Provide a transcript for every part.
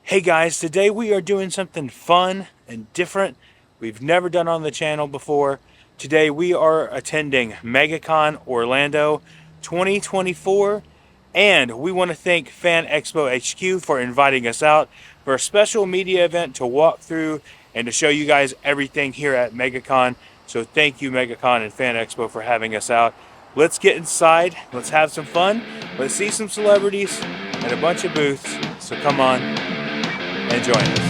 Hey guys, today we are doing something fun and different we've never done on the channel before. Today we are attending MEGACON Orlando 2024, and we want to thank Fan Expo HQ for inviting us out for a special media event to walk through and to show you guys everything here at MEGACON. So thank you MEGACON and Fan Expo for having us out. Let's get inside, let's have some fun, let's see some celebrities and a bunch of booths. So come on and join us.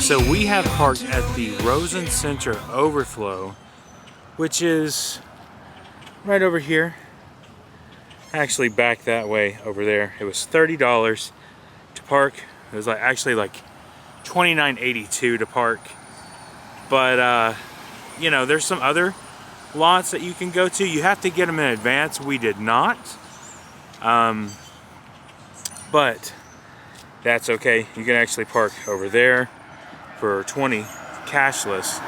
So we have parked at the Rosen Center Overflow, which is right over here. Actually back that way over there. It was $30 to park. It was actually like $29.82 to park. But you know, there's some other lots that you can go to. You have to get them in advance. We did not. But that's okay. You can actually park over there for $20 cashless.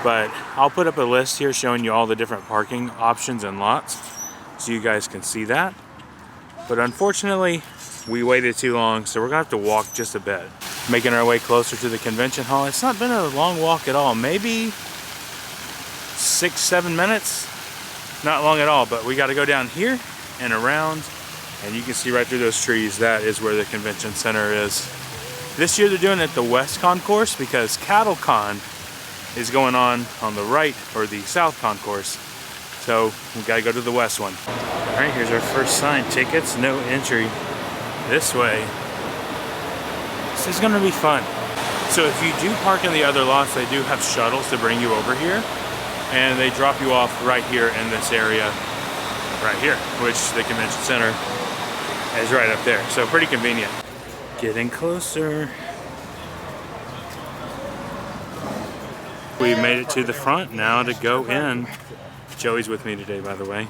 But I'll put up a list here showing you all the different parking options and lots so you guys can see that. But unfortunately, we waited too long, so we're gonna have to walk just a bit. Making our way closer to the convention hall. It's not been a long walk at all, maybe 6-7 minutes. Not long at all, but we gotta go down here and around, and you can see right through those trees, that is where the convention center is. This year they're doing it at the West Concourse because CattleCon is going on the right, or the South Concourse. So we gotta go to the West one. All right, here's our first sign. Tickets, no entry this way. This is gonna be fun. So if you do park in the other lots, they do have shuttles to bring you over here, and they drop you off right here in this area right here, which the convention center is right up there. So pretty convenient. Getting closer. We made it to the front now to go in. Joey's with me today, by the way.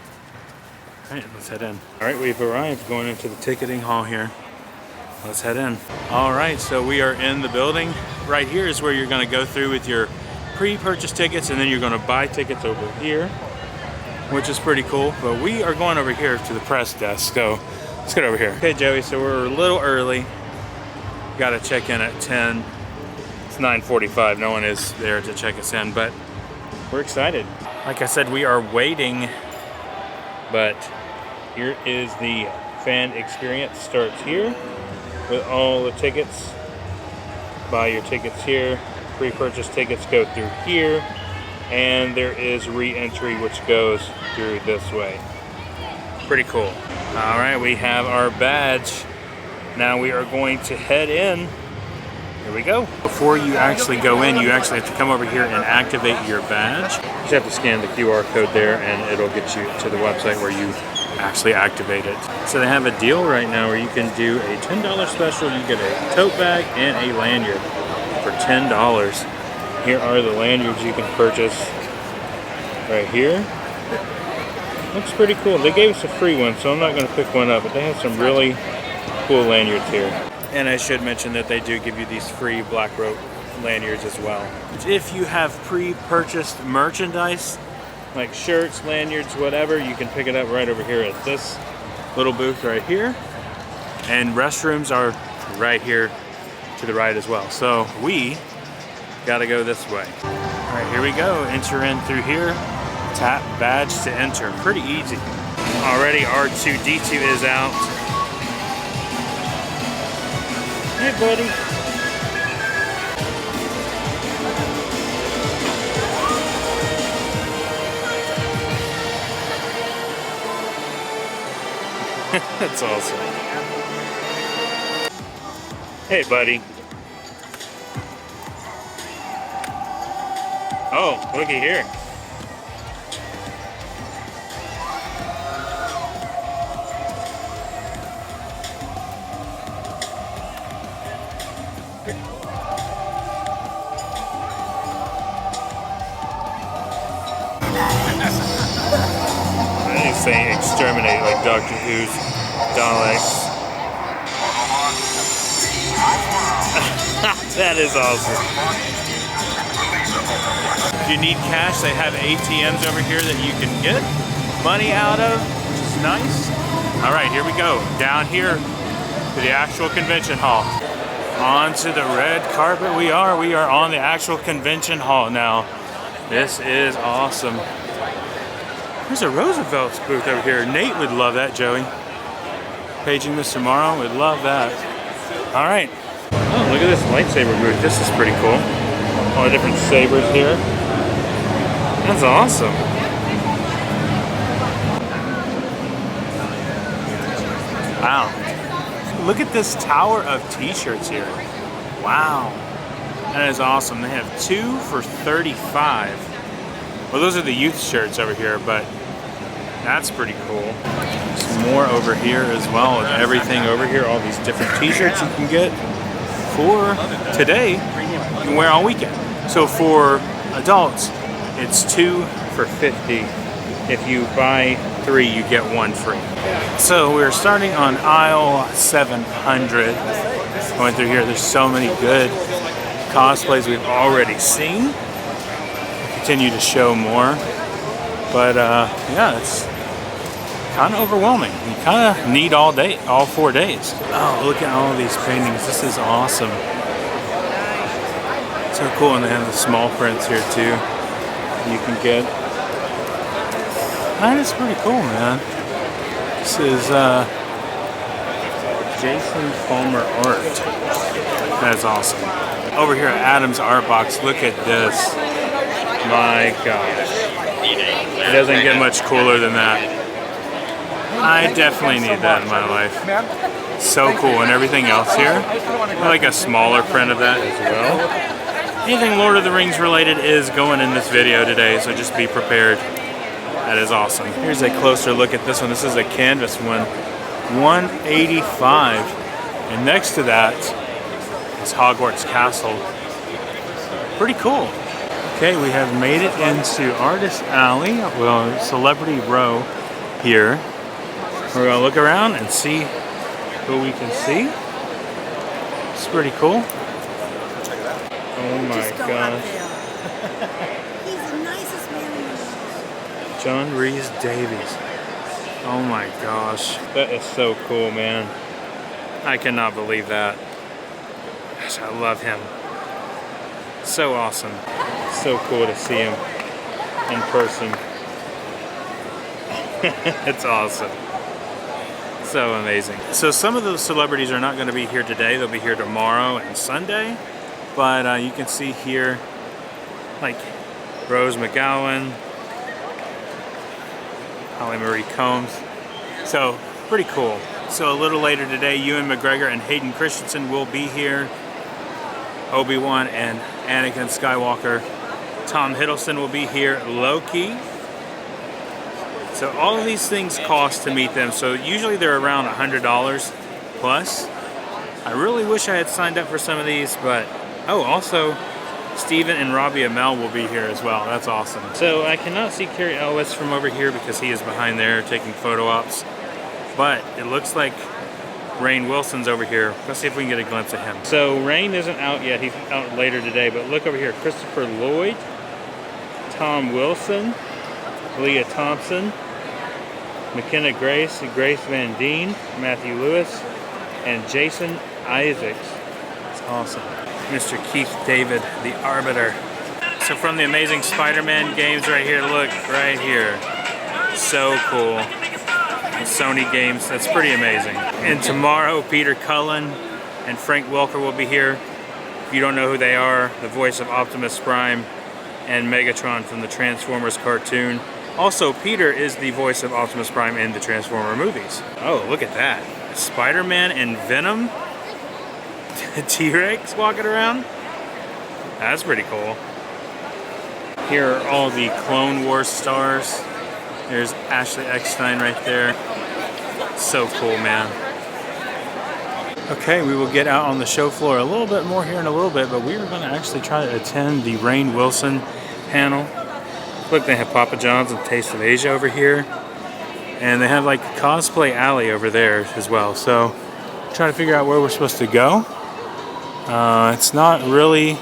All right, let's head in. All right, we've arrived going into the ticketing hall here. Let's head in. All right, so we are in the building. Right here is where you're gonna go through with your pre-purchase tickets, and then you're gonna buy tickets over here, which is pretty cool. But we are going over here to the press desk, so let's get over here. Okay, Joey, so we're a little early. Gotta check in at 10. It's 9:45, no one is there to check us in, but we're excited. Like I said, we are waiting, but here is the fan experience. Starts here with all the tickets. Buy your tickets here. Pre-purchase tickets go through here, and there is re-entry which goes through this way. Pretty cool. All right, we have our badge. Now we are going to head in. Here we go. Before you actually go in, you actually have to come over here and activate your badge. You just have to scan the QR code there, and it'll get you to the website where you actually activate it. So they have a deal right now where you can do a $10 special. You get a tote bag and a lanyard for $10. Here are the lanyards you can purchase right here. Looks pretty cool. They gave us a free one, so I'm not going to pick one up, but they have some really cool lanyards here. And I should mention that they do give you these free black rope lanyards as well. If you have pre-purchased merchandise, like shirts, lanyards, whatever, you can pick it up right over here at this little booth right here. And restrooms are right here to the right as well. So we gotta go this way. All right, here we go. Enter in through here. Tap badge to enter. Pretty easy. Already R2-D2 is out. Hey, buddy. That's awesome. Hey, buddy. Oh, looky here. Saying exterminate like Doctor Who's Daleks. That is awesome. If you need cash, they have ATMs over here that you can get money out of, which is nice. All right, here we go. Down here to the actual convention hall. Onto the red carpet we are. We are on the actual convention hall now. This is awesome. There's a Roosevelt's booth over here. Nate would love that, Joey. Paging Mr. Morrow would love that. All right. Oh, look at this lightsaber booth. This is pretty cool. All the different sabers here. That's awesome. Wow. Look at this tower of t-shirts here. Wow. That is awesome. They have 2 for $35. Well, those are the youth shirts over here, but that's pretty cool. There's more over here as well, with everything over here, all these different t-shirts you can get for today, you can wear all weekend. So for adults, it's 2 for $50. If you buy 3, you get 1 free. So we're starting on aisle 700. Going through here, there's so many good cosplays we've already seen. We'll continue to show more. But yeah, it's kind of overwhelming. You kind of need all 4 days. Oh, look at all of these paintings. This is awesome. So cool, and they have the small prints here too. You can get. That is pretty cool, man. This is Jason Palmer art. That's awesome. Over here at Adam's Art Box, look at this. My gosh. It doesn't get much cooler than that. I definitely need that in my life. So cool, and everything else here. I like a smaller print of that as well. Anything Lord of the Rings related is going in this video today, so just be prepared. That is awesome. Here's a closer look at this one. This is a canvas one, $185. And next to that is Hogwarts Castle. Pretty cool. Okay, we have made it into Artist Alley, well, Celebrity Row here. We're gonna look around and see who we can see. It's pretty cool. Oh my gosh. He's the nicest man in the world. John Rhys Davies. Oh my gosh. That is so cool, man. I cannot believe that. Gosh, I love him. So awesome. So cool to see him in person. It's awesome. So amazing. So some of those celebrities are not going to be here today. They'll be here tomorrow and Sunday. But you can see here, like Rose McGowan, Holly Marie Combs. So pretty cool. So a little later today, Ewan McGregor and Hayden Christensen will be here. Obi-Wan and Anakin Skywalker. Tom Hiddleston will be here. Loki. So all of these things cost to meet them. So usually they're around $100 plus. I really wish I had signed up for some of these, but oh, also Stephen and Robbie Amell will be here as well. That's awesome. So I cannot see Carrie Elwes from over here because he is behind there taking photo ops. But it looks like Rainn Wilson's over here. Let's see if we can get a glimpse of him. So Rainn isn't out yet. He's out later today. But look over here. Christopher Lloyd, Tom Wilson, Leah Thompson, McKenna Grace, Grace Van Deen, Matthew Lewis, and Jason Isaacs. It's awesome. Mr. Keith David, the Arbiter. So from the amazing Spider-Man games right here, look, right here. So cool. The Sony games, that's pretty amazing. And tomorrow, Peter Cullen and Frank Welker will be here. If you don't know who they are, the voice of Optimus Prime and Megatron from the Transformers cartoon. Also, Peter is the voice of Optimus Prime in the Transformer movies. Oh, look at that. Spider-Man and Venom. T-Rex walking around. That's pretty cool. Here are all the Clone Wars stars. There's Ashley Eckstein right there. So cool, man. Okay, we will get out on the show floor a little bit more here in a little bit, but we are going to actually try to attend the Rainn Wilson panel. Look, they have Papa John's and Taste of Asia over here. And they have like Cosplay Alley over there as well. So, trying to figure out where we're supposed to go. It's not really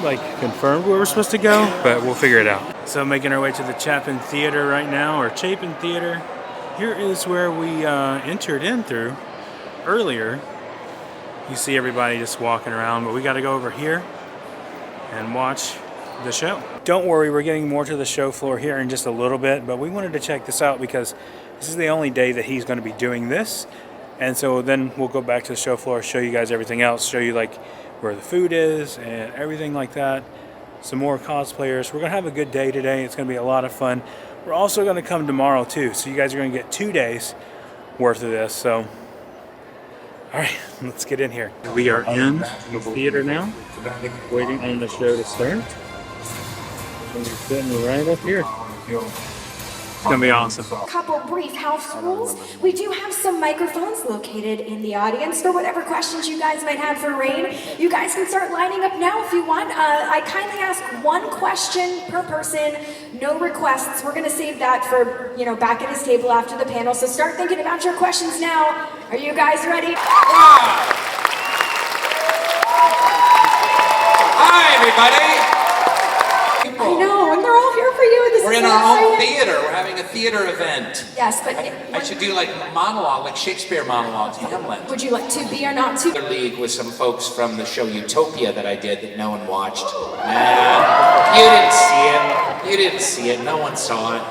like confirmed where we're supposed to go, but we'll figure it out. So making our way to the Chapin Theater right now, or Chapin Theater. Here is where we entered in through earlier. You see everybody just walking around, but we got to go over here and watch the show. Don't worry, we're getting more to the show floor here in just a little bit, but we wanted to check this out because this is the only day that he's going to be doing this. And so then we'll go back to the show floor, show you guys everything else, show you like where the food is and everything like that. Some more cosplayers. We're going to have a good day today. It's going to be a lot of fun. We're also going to come tomorrow too, so you guys are going to get 2 days worth of this. So, all right, let's get in here. We are in the theater now, waiting on the show to start. And we're sitting right up here. It's gonna be awesome. Couple brief house rules. We do have some microphones located in the audience for whatever questions you guys might have for Rainn. You guys can start lining up now if you want. I kindly ask one question per person, no requests. We're gonna save that for, back at his table after the panel. So start thinking about your questions now. Are you guys ready? Hi, everybody. I know, and they're all here for you. We're in our own theater. We're having a theater event. Yes, but I should do like monologue, like Shakespeare monologues, Hamlet. Would you like to be or not to? League with some folks from the show Utopia that I did that no one watched. Nah, you didn't see it. You didn't see it. No one saw it.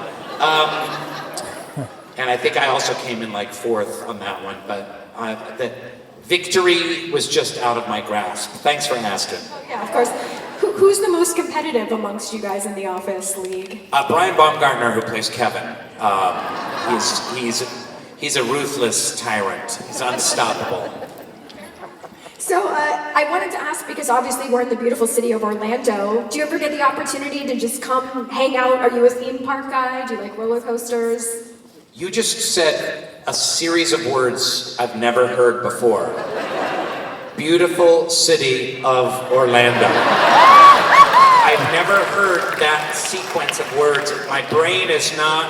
And I think I also came in like 4th on that one, but the victory was just out of my grasp. Thanks for asking. Oh, yeah, of course. Who's the most competitive amongst you guys in the Office League? Brian Baumgartner, who plays Kevin. He's a ruthless tyrant. He's unstoppable. So I wanted to ask, because obviously we're in the beautiful city of Orlando, do you ever get the opportunity to just come hang out? Are you a theme park guy? Do you like roller coasters? You just said a series of words I've never heard before. Beautiful city of Orlando. I've never heard that sequence of words. My brain is not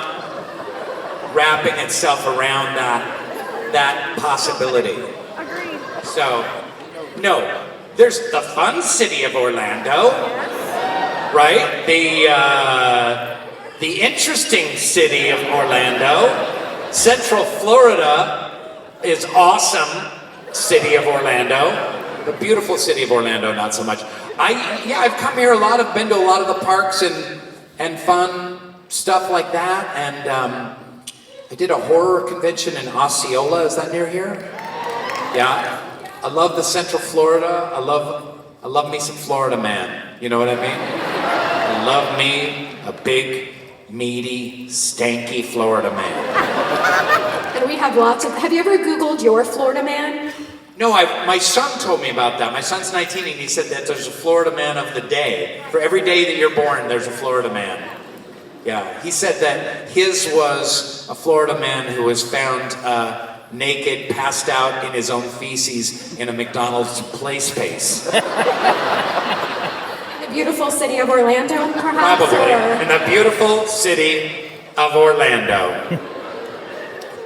wrapping itself around that possibility. Agreed. So, no, there's the fun city of Orlando, right? The interesting city of Orlando. Central Florida is awesome. City of Orlando, the beautiful city of Orlando, not so much. I've come here a lot. I've been to a lot of the parks and fun stuff like that. And I did a horror convention in Osceola. Is that near here? Yeah. I love the Central Florida. I love me some Florida man. You know what I mean? I love me a big, meaty, stanky Florida man. And we have lots of. Have you ever Googled your Florida man? No, my son told me about that. My son's 19 and he said that there's a Florida man of the day. For every day that you're born, there's a Florida man. Yeah, he said that his was a Florida man who was found naked, passed out in his own feces in a McDonald's play space. The beautiful city of Orlando, perhaps? Probably. Or... In the beautiful city of Orlando.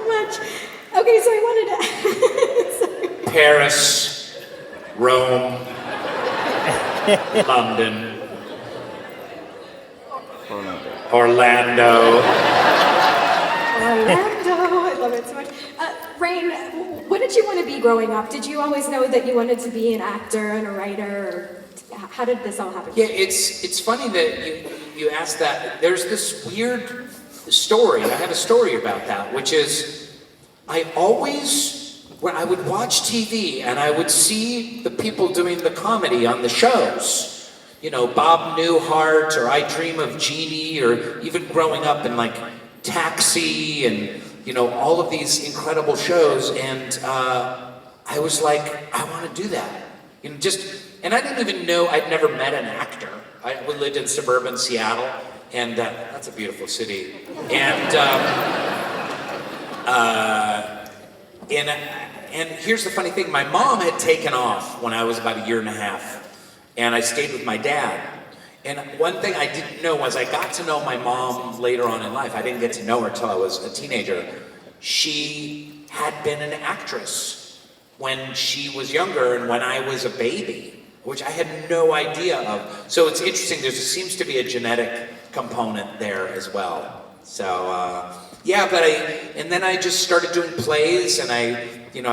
Much. Okay, so I wanted to... Paris, Rome, London, Orlando. I love it so much. Rainn, what did you want to be growing up? Did you always know that you wanted to be an actor and a writer? Or how did this all happen? Yeah, it's funny that you asked that. There's this weird story. I have a story about that, which is when I would watch TV and I would see the people doing the comedy on the shows, Bob Newhart or I Dream of Jeannie, or even growing up in like Taxi and, all of these incredible shows. And I was like, I want to do that. And I didn't even know, I'd never met an actor. We lived in suburban Seattle, and that's a beautiful city. And here's the funny thing, my mom had taken off when I was about 1.5 years, and I stayed with my dad. And one thing I didn't know was I got to know my mom later on in life. I didn't get to know her until I was a teenager. She had been an actress. when she was younger and when I was a baby, which I had no idea of. So it's interesting, there seems to be a genetic component there as well. So, yeah, and then I just started doing plays, and I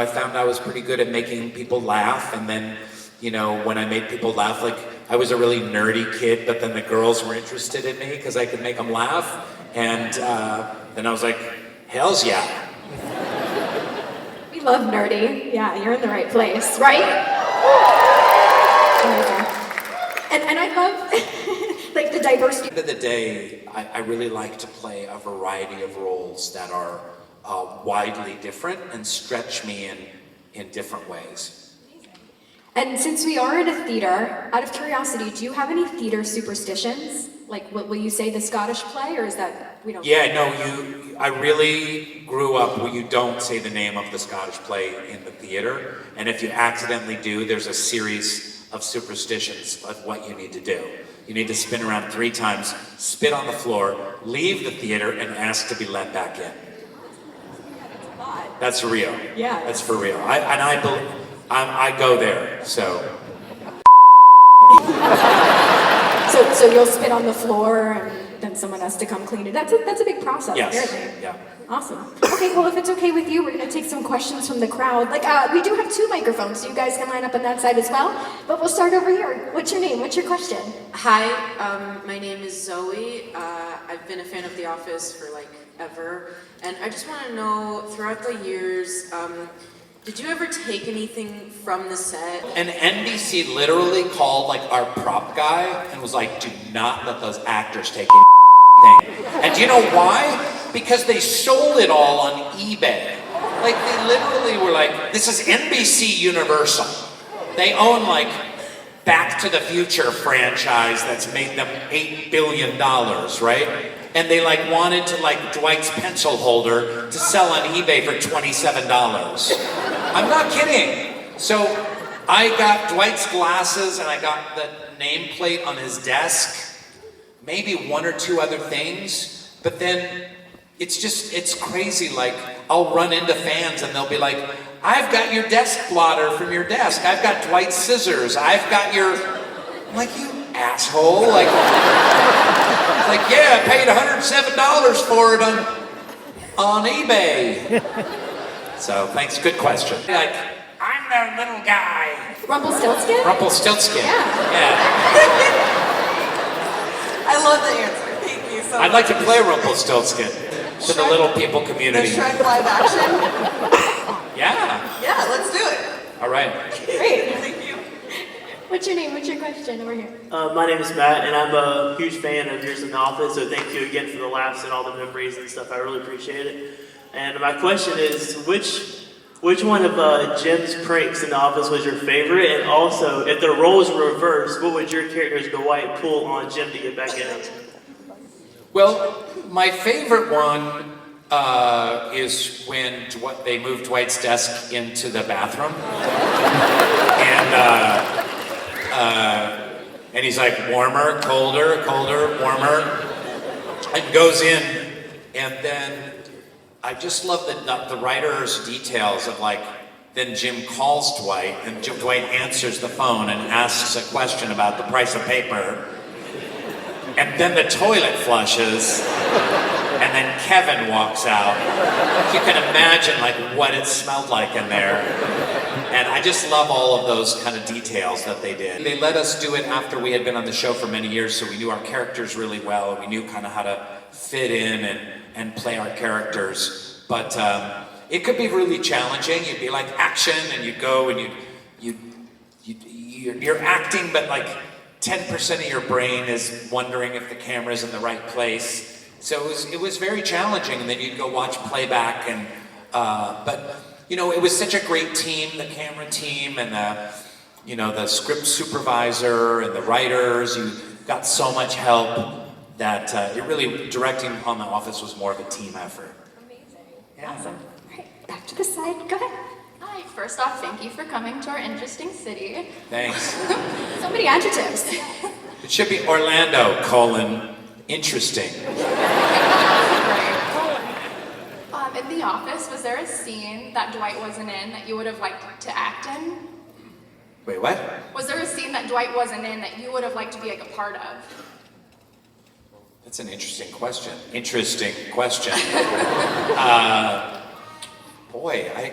found I was pretty good at making people laugh, and then, when I made people laugh, like, I was a really nerdy kid, but then the girls were interested in me because I could make them laugh, and then I was like, hells yeah. We love nerdy. Yeah, you're in the right place, right? And I love like the diversity. At the end of the day, I really like to play a variety of roles that are widely different and stretch me in different ways. And since we are in a theater, out of curiosity, do you have any theater superstitions? Like, will you say the Scottish play, or is that, we don't? Yeah, no, I really grew up where you don't say the name of the Scottish play in the theater, and if you accidentally do, there's a series of superstitions of what you need to do. You need to spin around 3 times, spit on the floor, leave the theater, and ask to be let back in. That's real. Yeah. That's for real. I go there, so. So you'll spit on the floor, and then someone has to come clean it. That's a big process. Yes. Apparently. Yeah. Awesome. Okay, well, if it's okay with you, we're gonna take some questions from the crowd. Like, we do have 2 microphones, so you guys can line up on that side as well. But we'll start over here. What's your name? What's your question? Hi, my name is Zoe. I've been a fan of The Office for like ever, and I just want to know, throughout the years, did you ever take anything from the set? And NBC literally called like our prop guy and was like, do not let those actors take anything. And do you know why? Because they sold it all on eBay. Like, they literally were like, this is NBC Universal. They own like Back to the Future franchise that's made them $8 billion, right? And they like wanted to like Dwight's pencil holder to sell on eBay for $27. I'm not kidding. So I got Dwight's glasses and I got the nameplate on his desk, maybe 1 or 2 other things, but then it's crazy. Like, I'll run into fans and they'll be like, I've got your desk blotter from your desk. I've got Dwight's scissors. I've got your, I'm like, you asshole. Like, yeah, I paid $107 for it on eBay. So, thanks, good question. Like, I'm the little guy. Rumpelstiltskin? Rumpelstiltskin. Yeah. I love the answer. Thank you so much. I'd like to play Rumpelstiltskin to the little people The community. Shrek live action? Yeah. Yeah, let's do it. All right. Great. Thank you. What's your name? What's your question over here? My name is Matt, and I'm a huge fan of yours in the office, so thank you again for the laughs and all the memories and stuff. I really appreciate it. And my question is, which one of Jim's pranks in the office was your favorite? And also, if the roles were reversed, what would your character's Dwight pull on Jim to get back at him? Well, my favorite one is when they moved Dwight's desk into the bathroom. And he's like, warmer, colder, colder, warmer, and goes in. And then I just love the writer's details of like, then Jim calls Dwight, and Dwight answers the phone and asks a question about the price of paper. And then the toilet flushes, and then Kevin walks out. You can imagine like what it smelled like in there. And I just love all of those kind of details that they did. They let us do it after we had been on the show for many years, so we knew our characters really well. We knew kind of how to fit in and play our characters. But it could be really challenging. You'd be like, action, and you'd go and you're acting, but like 10% of your brain is wondering if the camera's in the right place. So it was very challenging, and then you'd go watch playback, and but you know, it was such a great team, the camera team, and the script supervisor and the writers. You got so much help that it really, directing on The Office was more of a team effort. Amazing. Yeah. Awesome. All right, back to the side. Go ahead. Hi, first off, thank you for coming to our interesting city. Thanks. So many adjectives. It should be Orlando, interesting. And The Office, was there a scene that Dwight wasn't in that you would have liked to act in? Wait, what? Was there a scene that Dwight wasn't in that you would have liked to be like a part of? That's an interesting question. Interesting question. Boy, I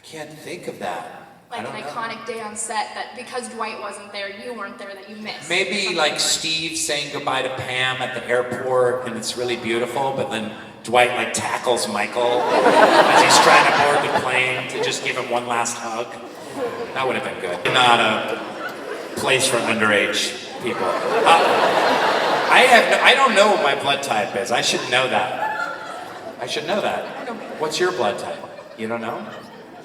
can't think of that. Like an iconic day on set that because Dwight wasn't there, you weren't there, that you missed. Maybe like Steve saying goodbye to Pam at the airport and it's really beautiful, but then Dwight like tackles Michael as he's trying to board the plane to just give him one last hug. That would have been good. Not a place for underage people. I don't know what my blood type is. I should know that. I should know that. What's your blood type? You don't know?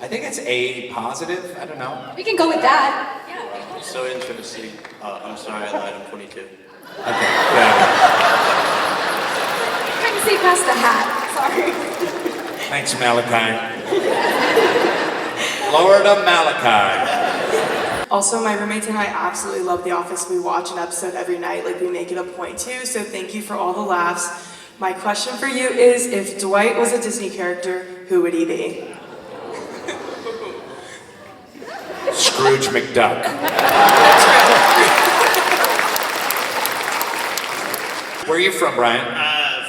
I think it's A positive. I don't know. We can go with that. I'm so interesting. I'm sorry, I lied. I'm 22. Okay. Yeah. Trying to see past the hat. Sorry. Thanks, Malachi. Florida Malachi. Also, my roommates and I absolutely love The Office. We watch an episode every night, like we make it a point to, so thank you for all the laughs. My question for you is, if Dwight was a Disney character, who would he be? Scrooge McDuck. Where are you from, Brian?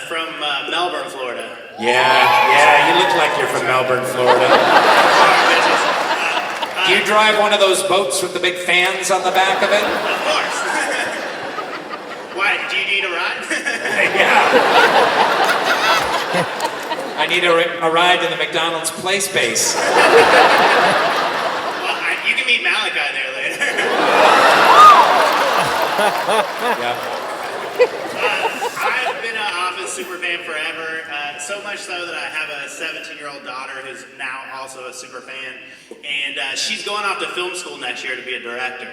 From Melbourne, Florida. Yeah, you look like you're from Melbourne, Florida. Do you drive one of those boats with the big fans on the back of it? Of course. Why? Do you need a ride? Yeah. I need a ride to the McDonald's play space. You can meet Malachi there later. Yeah. I've been an Office super fan forever, so much so that I have a 17-year-old daughter who's now also a super fan, and she's going off to film school next year to be a director.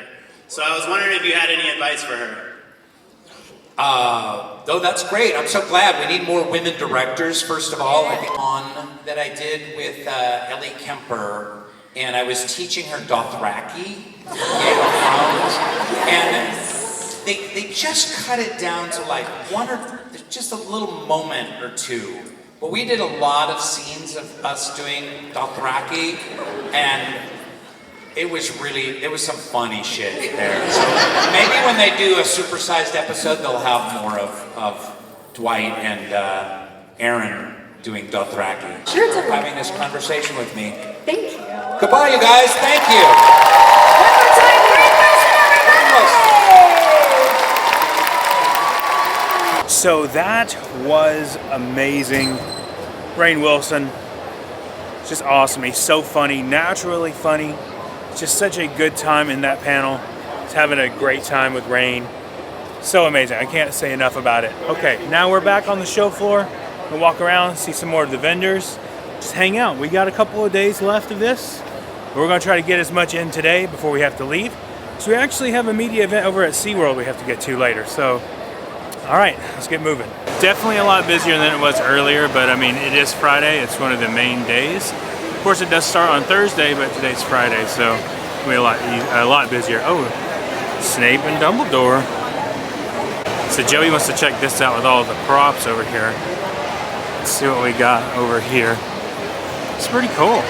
So I was wondering if you had any advice for her. Oh, that's great. I'm so glad. We need more women directors, first of all. I think one that I did with Ellie Kemper, and I was teaching her Dothraki, Game of Thrones, and they just cut it down to like just a little moment or two. But we did a lot of scenes of us doing Dothraki, and there was some funny shit there. So maybe when they do a supersized episode, they'll have more of Dwight and Aaron doing Dothraki. Sure, it's okay. Having this conversation with me. Thank you. Goodbye, you guys. Thank you. One more time, Rainn Wilson, everybody! So that was amazing. Rainn Wilson, just awesome. He's so funny, naturally funny. Just such a good time in that panel. Just having a great time with Rainn. So amazing. I can't say enough about it. Okay, now we're back on the show floor. We'll walk around, see some more of the vendors. Just hang out. We got a couple of days left of this. We're going to try to get as much in today before we have to leave. So we actually have a media event over at SeaWorld we have to get to later. So, all right, let's get moving. Definitely a lot busier than it was earlier, but I mean, it is Friday. It's one of the main days. Of course, it does start on Thursday, but today's Friday, so we're a lot busier. Oh, Snape and Dumbledore. So Joey wants to check this out with all the props over here. Let's see what we got over here. It's pretty cool.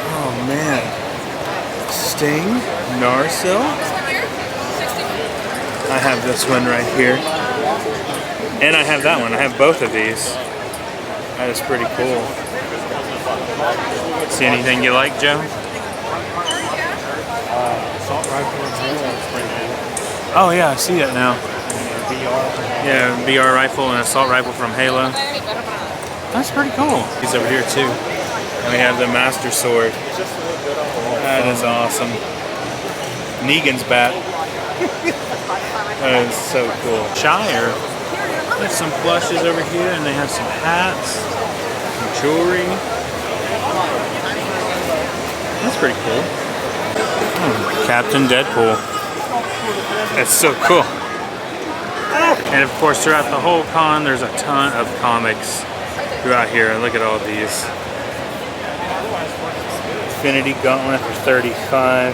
Oh man. Sting, Narsil. I have this one right here. And I have that one. I have both of these. That is pretty cool. See anything you like, Joe? Assault rifle and Halo is pretty cool. Oh yeah, I see that now. Yeah, BR rifle and assault rifle from Halo. That's pretty cool. He's over here too. And we have the Master Sword. That is awesome. Negan's bat. That is so cool. Shire. There's some plushes over here, and they have some hats, some jewelry. That's pretty cool. Captain Deadpool. That's so cool. And of course, throughout the whole con, there's a ton of comics throughout here. Look at all these. Infinity Gauntlet for $35.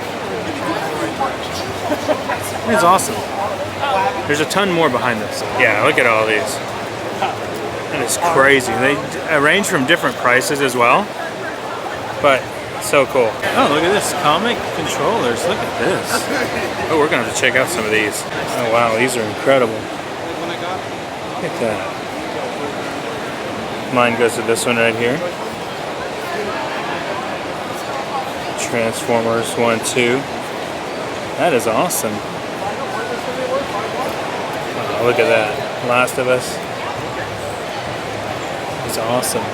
It's awesome. There's a ton more behind this. Yeah, look at all these. That is crazy. They range from different prices as well, but so cool. Oh, look at this, comic controllers. Look at this. Oh, we're gonna have to check out some of these. Oh wow, these are incredible. Look at that. Mine goes to this one right here. Transformers 1, 2. That is awesome. Oh, look at that. Last of Us. It's awesome.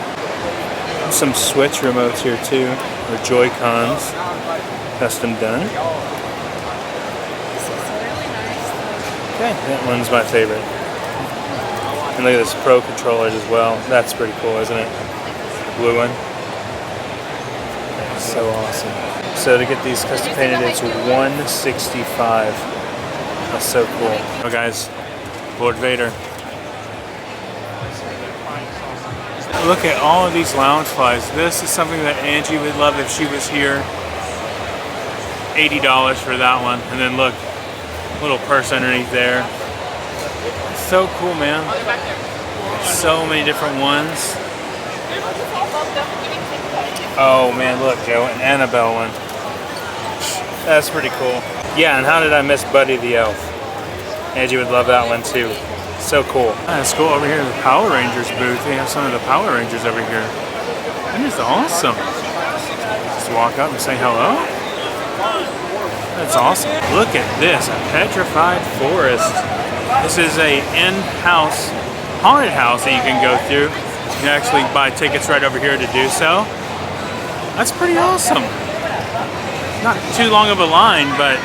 Some Switch remotes here too, or Joy-Cons, custom done. Okay, that one's my favorite. And look at this Pro controllers as well. That's pretty cool, isn't it? Blue one. So awesome. So to get these custom painted, it's $165. That's so cool. Oh guys, Lord Vader. Look at all of these lounge flies. This is something that Angie would love if she was here. $80 for that one. And then look, little purse underneath there. So cool, man. So many different ones. Oh man, look, Joe, an Annabelle one. That's pretty cool. Yeah, and how did I miss Buddy the Elf? Angie would love that one too. So cool. Let's go over here to the Power Rangers booth. They have some of the Power Rangers over here. That is awesome. Just walk up and say hello. That's awesome. Look at this, a petrified forest. This is a in-house haunted house that you can go through. You can actually buy tickets right over here to do so. That's pretty awesome. Not too long of a line, but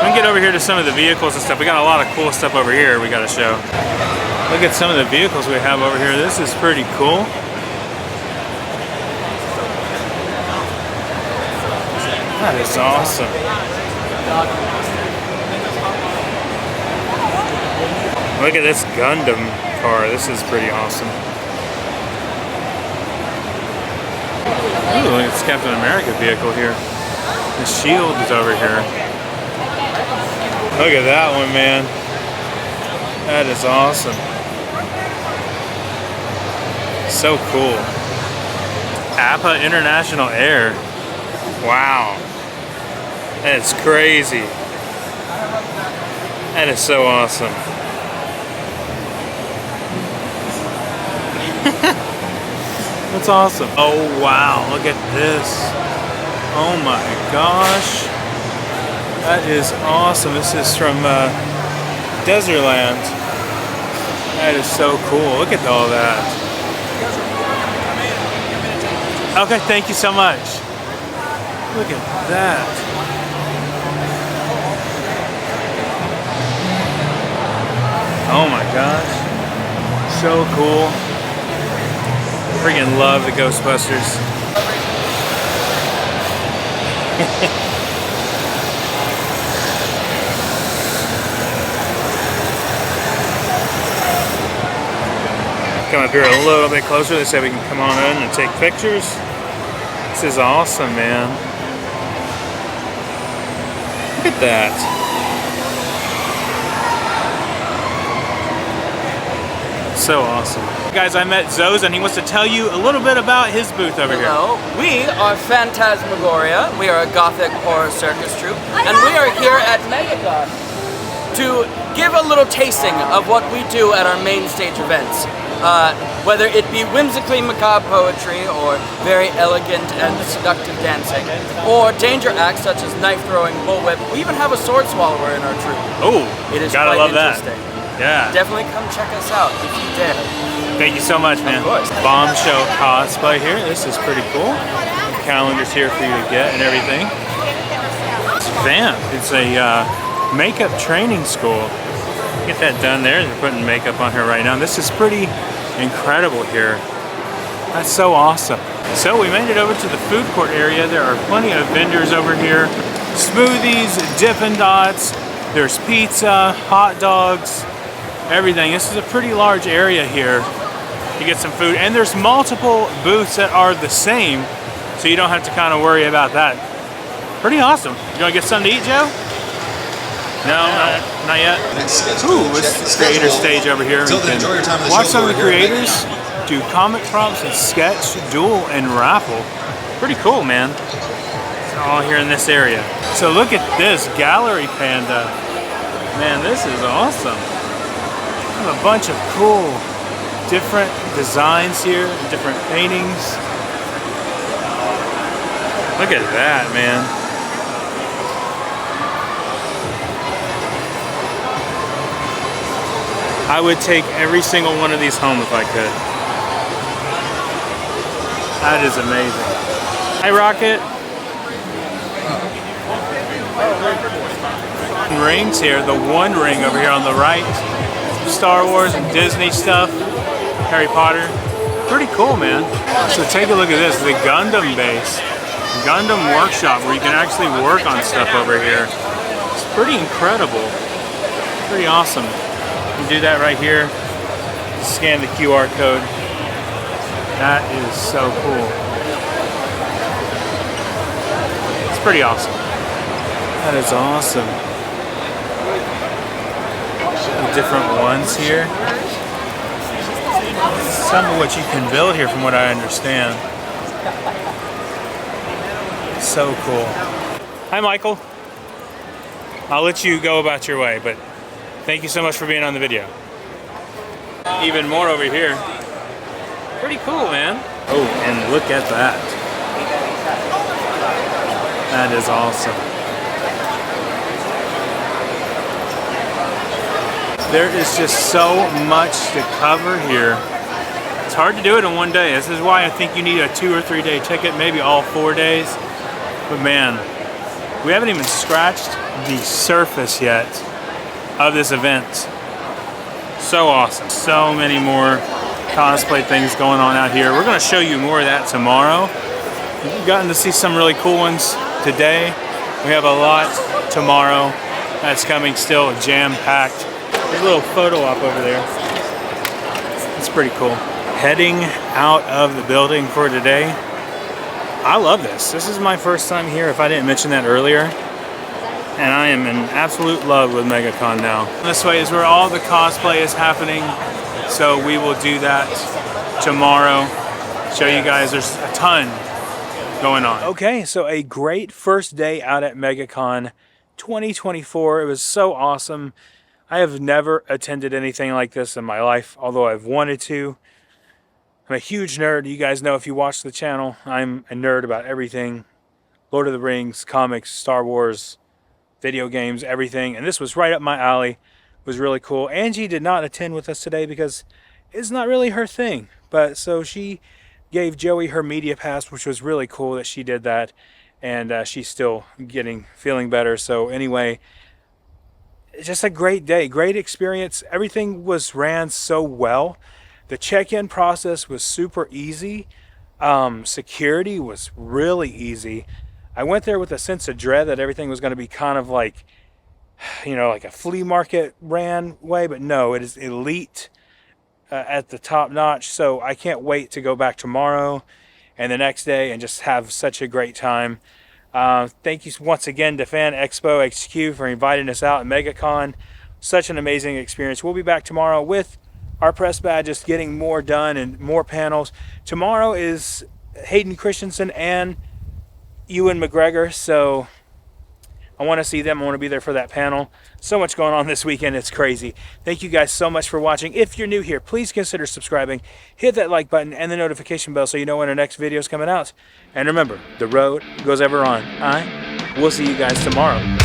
we can get over here to some of the vehicles and stuff. We got a lot of cool stuff over here we got to show. Look at some of the vehicles we have over here. This is pretty cool. That is awesome. Look at this Gundam car. This is pretty awesome. Ooh, look at this Captain America vehicle here. The shield is over here. Look at that one, man. That is awesome. So cool. APA International Air. Wow. That is crazy. That is so awesome. That's awesome. Oh wow, look at this. Oh my gosh. That is awesome. This is from Desertland. That is so cool. Look at all that. Okay, thank you so much. Look at that. Oh my gosh. So cool. Freaking love the Ghostbusters. Come up here a little bit closer. They said we can come on in and take pictures. This is awesome, man. Look at that. So awesome. Guys, I met Zoes and he wants to tell you a little bit about his booth over here. Hello, we are Phantasmagoria. We are a gothic horror circus troupe, and we are here at MEGACON to give a little tasting of what we do at our main stage events. Whether it be whimsically macabre poetry, or very elegant and seductive dancing, or danger acts such as knife throwing, bullwhip. We even have a sword swallower in our troupe. Oh, it is gotta quite love that. interesting. Yeah. Definitely come check us out if you dare. Thank you so much, man. Of course. Bombshell cosplay here. This is pretty cool. Calendars here for you to get and everything. It's Vamp. It's a makeup training school. Get that done there. They're putting makeup on her right now. This is pretty incredible here. That's so awesome. So we made it over to the food court area. There are plenty of vendors over here. Smoothies, Dippin' Dots. There's pizza, hot dogs, everything. This is a pretty large area here to get some food. And there's multiple booths that are the same, so you don't have to kind of worry about that. Pretty awesome. You want to get something to eat, Joe? No, not yet. Ooh, this is the creator stage over here. You can watch some of the creators do comic props and sketch, duel, and raffle. Pretty cool, man. It's all here in this area. So look at this gallery panda. Man, this is awesome. I have a bunch of cool, different designs here, different paintings. Look at that, man. I would take every single one of these home if I could. That is amazing. Hi, Rocket. Rings here, the One Ring over here on the right. Star Wars and Disney stuff. Harry Potter. Pretty cool, man. So take a look at this, the Gundam base. Gundam workshop where you can actually work on stuff over here. It's pretty incredible. Pretty awesome. You can do that right here. Scan the QR code. That is so cool. It's pretty awesome. That is awesome. The different ones here. Some of what you can build here from what I understand. So cool. Hi, Michael. I'll let you go about your way, but thank you so much for being on the video. Even more over here. Pretty cool, man. Oh, and look at that. That is awesome. There is just so much to cover here. It's hard to do it in one day. This is why I think you need a 2 or 3 day ticket, maybe all 4 days. But man, we haven't even scratched the surface yet of this event. So awesome. So many more cosplay things going on out here. We're going to show you more of that tomorrow. We've gotten to see some really cool ones today. We have a lot tomorrow that's coming still, jam-packed. There's a little photo op over there. It's pretty cool. Heading out of the building for today. I love this. This is my first time here, if I didn't mention that earlier. And I am in absolute love with MEGACON now. This way is where all the cosplay is happening. So we will do that tomorrow. Show you guys there's a ton going on. Okay, so a great first day out at MEGACON 2024. It was so awesome. I have never attended anything like this in my life, although I've wanted to. I'm a huge nerd. You guys know if you watch the channel, I'm a nerd about everything. Lord of the Rings, comics, Star Wars, video games, everything. And this was right up my alley. It was really cool. Angie did not attend with us today because it's not really her thing. But so she gave Joey her media pass, which was really cool that she did that. And she's still feeling better. So anyway, it's just a great day, great experience. Everything ran so well. The check-in process was super easy. Security was really easy. I went there with a sense of dread that everything was going to be kind of like, you know, like a flea market ran way, but no, it is elite at the top notch. So I can't wait to go back tomorrow and the next day and just have such a great time. Thank you once again to Fan Expo HQ for inviting us out at MEGACON. Such an amazing experience. We'll be back tomorrow with our press badges, getting more done and more panels. Tomorrow is Hayden Christensen and Ewan McGregor, so I want to see them. I want to be there for that panel. So much going on this weekend, it's crazy. Thank you guys so much for watching. If you're new here, please consider subscribing. Hit that like button and the notification bell so you know when our next video is coming out. And remember, the road goes ever on. We'll see you guys tomorrow.